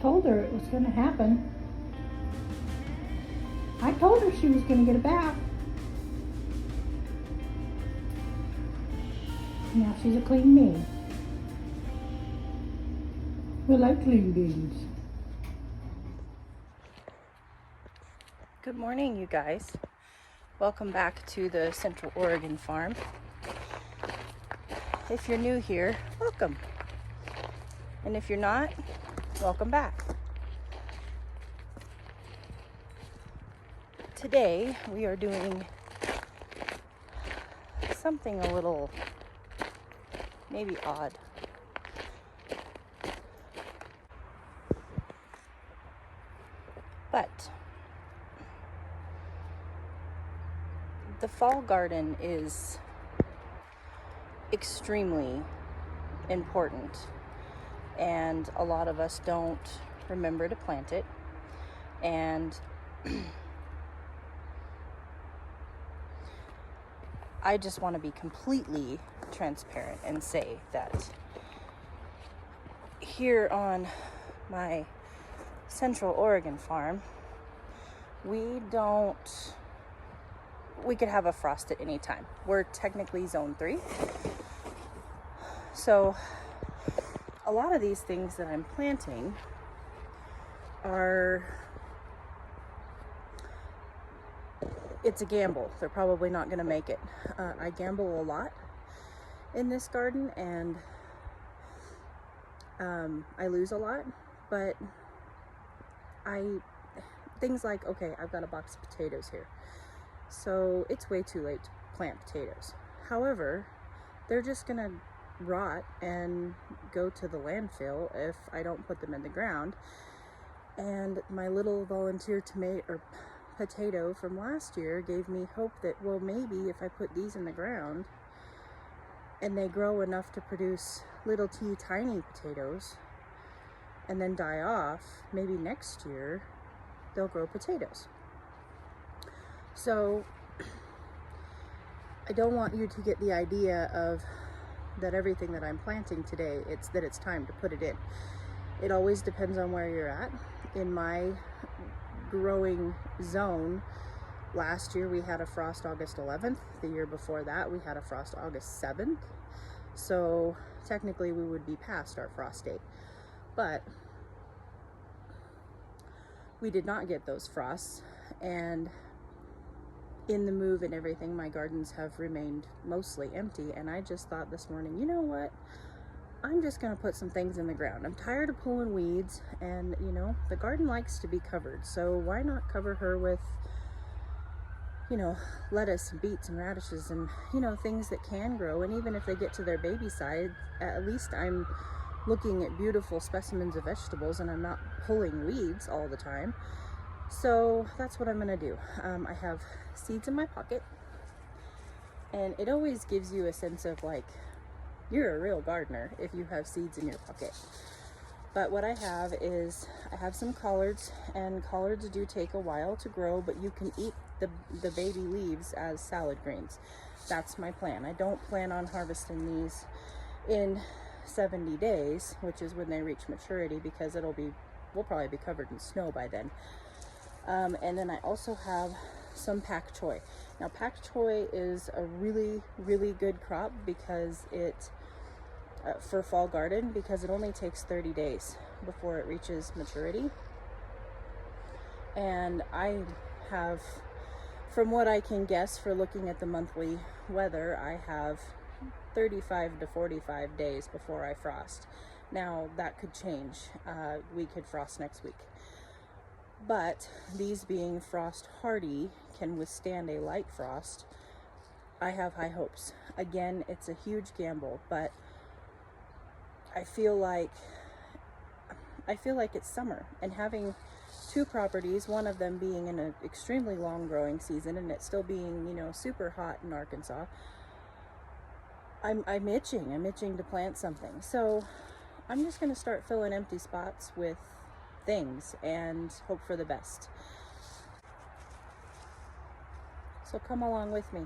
told her it was going to happen. I told her she was going to get a bath. Now she's a clean bean. We like clean beans. Good morning, you guys. Welcome back to the Central Oregon farm. If you're new here, welcome. And if you're not, welcome back. Today, we are doing something a little, maybe odd. But the fall garden is extremely important, and a lot of us don't remember to plant it. And I just want to be completely transparent and say that here on my Central Oregon farm, we could have a frost at any time. We're technically zone 3. So a lot of these things that I'm planting it's a gamble. They're probably not going to make it. I gamble a lot in this garden, and I lose a lot, but things like, okay, I've got a box of potatoes here. So it's way too late to plant potatoes. However, they're just gonna rot and go to the landfill if I don't put them in the ground. And my little volunteer potato from last year gave me hope that, well, maybe if I put these in the ground and they grow enough to produce little tiny potatoes and then die off, maybe next year they'll grow potatoes. So I don't want you to get the idea of that everything that I'm planting today, it's time to put it in. It always depends on where you're at. In my growing zone, last year we had a frost August 11th. The year before that we had a frost August 7th. So technically we would be past our frost date. But we did not get those frosts, and in the move and everything, my gardens have remained mostly empty. And I just thought this morning, you know what? I'm just gonna put some things in the ground. I'm tired of pulling weeds, and the garden likes to be covered. So why not cover her with, lettuce and beets and radishes and, things that can grow. And even if they get to their baby size, at least I'm looking at beautiful specimens of vegetables and I'm not pulling weeds all the time. So that's what I'm gonna do. I have seeds in my pocket, and it always gives you a sense of like, you're a real gardener if you have seeds in your pocket. But what I have is, I have some collards, and collards do take a while to grow, but you can eat the baby leaves as salad greens. That's my plan. I don't plan on harvesting these in 70 days, which is when they reach maturity, because we'll probably be covered in snow by then. And then I also have some pak choi. Now pak choi is a really, really good crop because for fall garden, because it only takes 30 days before it reaches maturity. And I have, from what I can guess for looking at the monthly weather, I have 35 to 45 days before I frost. Now that could change. We could frost next week. But these being frost hardy, can withstand a light frost. I have high hopes. Again, it's a huge gamble, but I feel like it's summer, and having 2 properties, one of them being in an extremely long growing season and it still being, super hot in Arkansas, I'm itching to plant something. So I'm just going to start filling empty spots with things and hope for the best. So come along with me.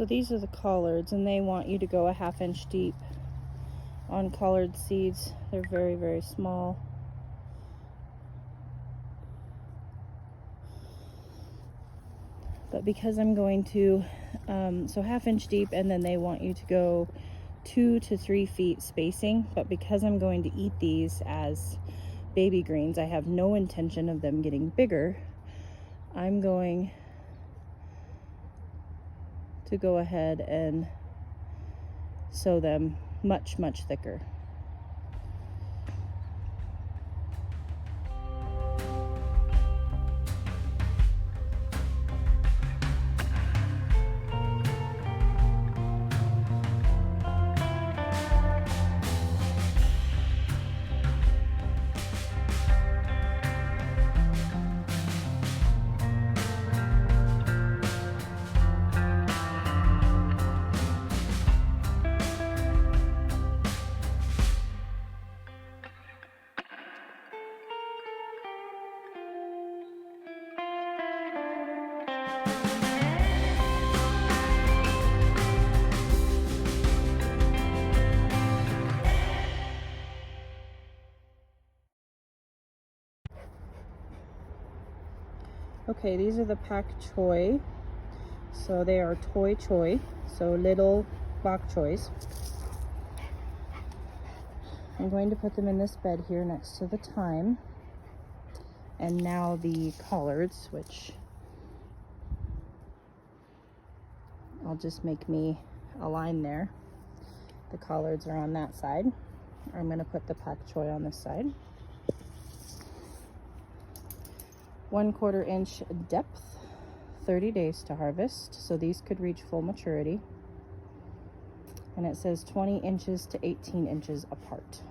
So these are the collards, and they want you to go a 1/2 inch deep on collard seeds. They're very, very small. But because I'm going to, so 1/2 inch deep, and then they want you to go 2 to 3 feet spacing. But because I'm going to eat these as baby greens, I have no intention of them getting bigger. I'm going to go ahead and sow them much, much thicker. Okay, these are the pak choy. So they are toy choy, so little bok choys. I'm going to put them in this bed here next to the thyme. And now the collards, which I'll just make me a line there. The collards are on that side. I'm going to put the pak choy on this side. 1/4 inch depth, 30 days to harvest. So these could reach full maturity. And it says 20 inches to 18 inches apart.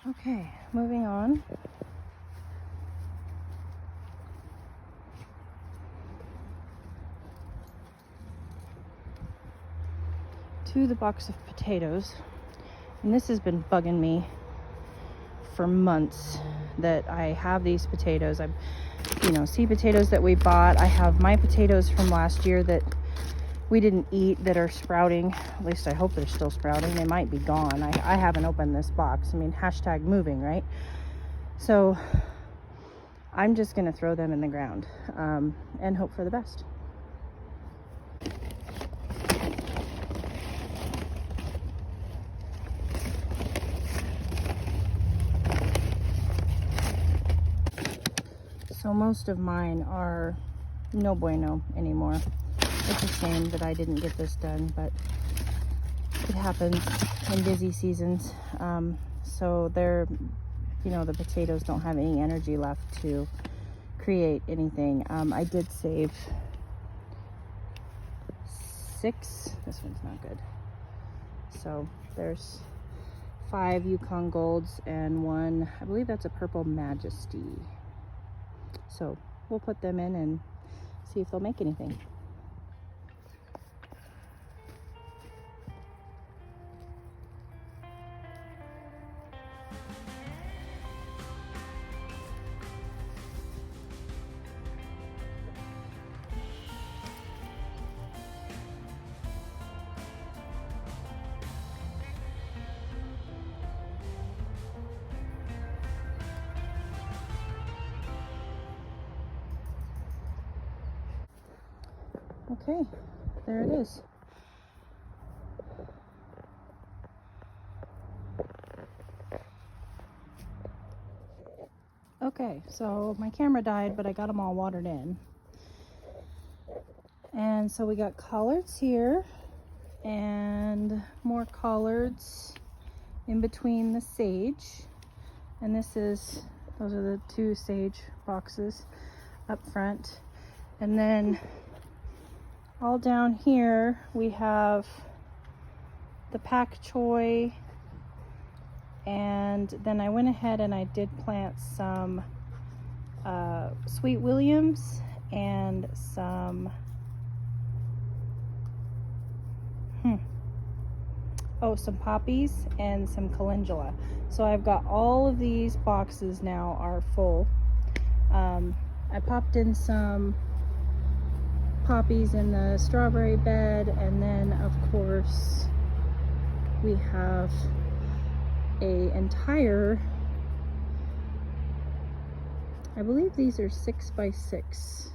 Okay, moving on. To the box of potatoes. And this has been bugging me for months that I have these potatoes. I've, seed potatoes that we bought. I have my potatoes from last year that we didn't eat that are sprouting. At least I hope they're still sprouting. They might be gone. I haven't opened this box. I mean, hashtag moving, right? So I'm just gonna throw them in the ground and hope for the best. So most of mine are no bueno anymore. It's a shame that I didn't get this done, but it happens in busy seasons. So they're, you know, the potatoes don't have any energy left to create anything. I did save 6. This one's not good. So there's 5 Yukon Golds and 1, I believe that's a Purple Majesty. So we'll put them in and see if they'll make anything. Okay, there it is. Okay, so my camera died, but I got them all watered in. And so we got collards here and more collards in between the sage. And those are the 2 sage boxes up front. And then all down here we have the pak choi, and then I went ahead and I did plant some Sweet Williams and some some poppies and some calendula. So I've got all of these boxes now are full. I popped in some poppies in the strawberry bed, and then of course we have a entire, I believe these are 6x6.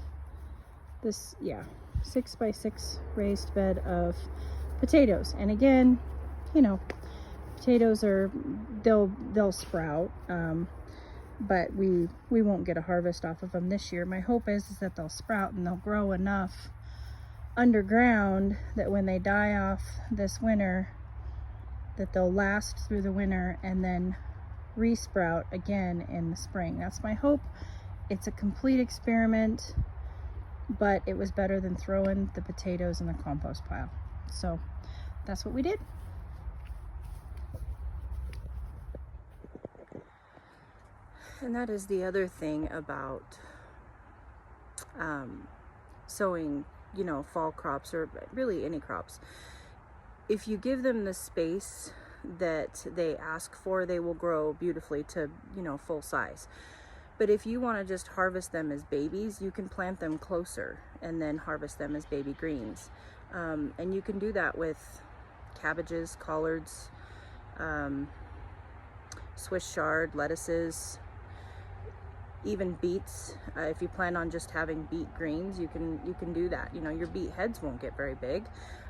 6x6 raised bed of potatoes. And again, you know, potatoes they'll sprout, but we won't get a harvest off of them this year. My hope is that they'll sprout and they'll grow enough underground that when they die off this winter, that they'll last through the winter and then resprout again in the spring. That's my hope. It's a complete experiment, but it was better than throwing the potatoes in the compost pile. So that's what we did. And that is the other thing about sowing, you know, fall crops, or really any crops. If you give them the space that they ask for, they will grow beautifully to, you know, full size. But if you want to just harvest them as babies, you can plant them closer and then harvest them as baby greens. And you can do that with cabbages, collards, Swiss chard, lettuces, even beets. If you plan on just having beet greens, you can do that. You know, your beet heads won't get very big,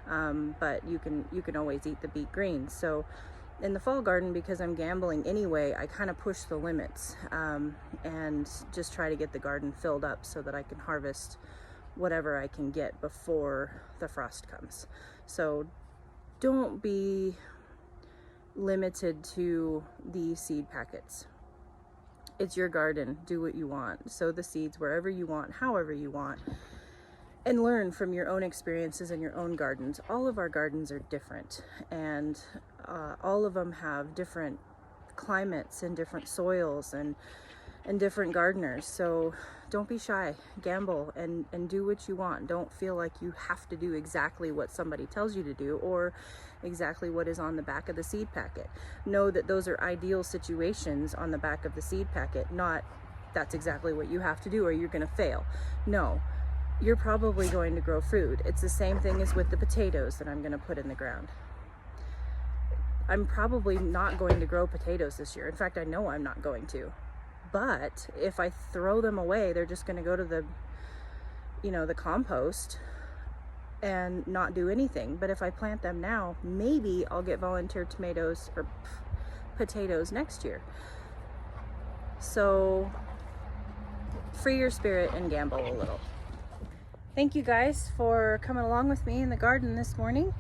but you can always eat the beet greens. So in the fall garden, because I'm gambling anyway, I kind of push the limits and just try to get the garden filled up so that I can harvest whatever I can get before the frost comes. So don't be limited to the seed packets. It's your garden. Do what you want. Sow the seeds wherever you want, however you want, and learn from your own experiences in your own gardens. All of our gardens are different, and all of them have different climates and different soils and different gardeners. So don't be shy. Gamble and do what you want. Don't feel like you have to do exactly what somebody tells you to do or exactly what is on the back of the seed packet. Know that those are ideal situations on the back of the seed packet, not that's exactly what you have to do or you're going to fail. No, you're probably going to grow food. It's the same thing as with the potatoes that I'm going to put in the ground. I'm probably not going to grow potatoes this year. In fact, I know I'm not going to. But if I throw them away, they're just going to go to the, you know, the compost and not do anything. But if I plant them now, maybe I'll get volunteer tomatoes or potatoes next year. So free your spirit and gamble a little. Thank you guys for coming along with me in the garden this morning.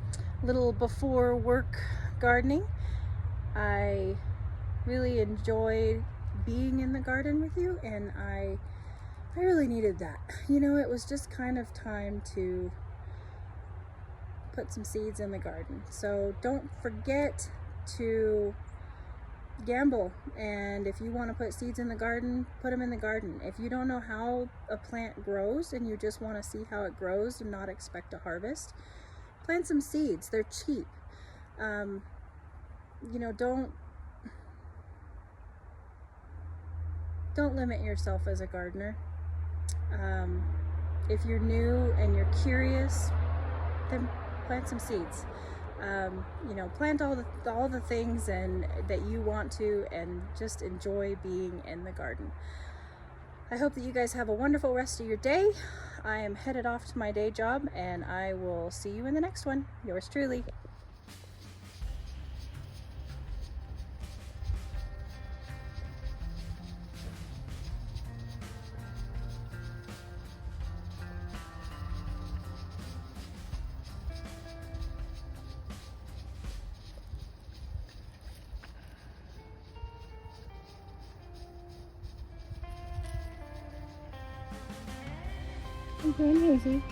Little before work gardening. I really enjoyed being in the garden with you, and I really needed that. You know, it was just kind of time to put some seeds in the garden. So don't forget to gamble, and if you want to put seeds in the garden, put them in the garden. If you don't know how a plant grows and you just want to see how it grows and not expect a harvest, plant some seeds. They're cheap. You know, don't limit yourself as a gardener. If you're new and you're curious, then plant some seeds. You know, plant all the things and that you want to, and just enjoy being in the garden. I hope that you guys have a wonderful rest of your day. I am headed off to my day job, and I will see you in the next one. Yours truly. I'm going easy.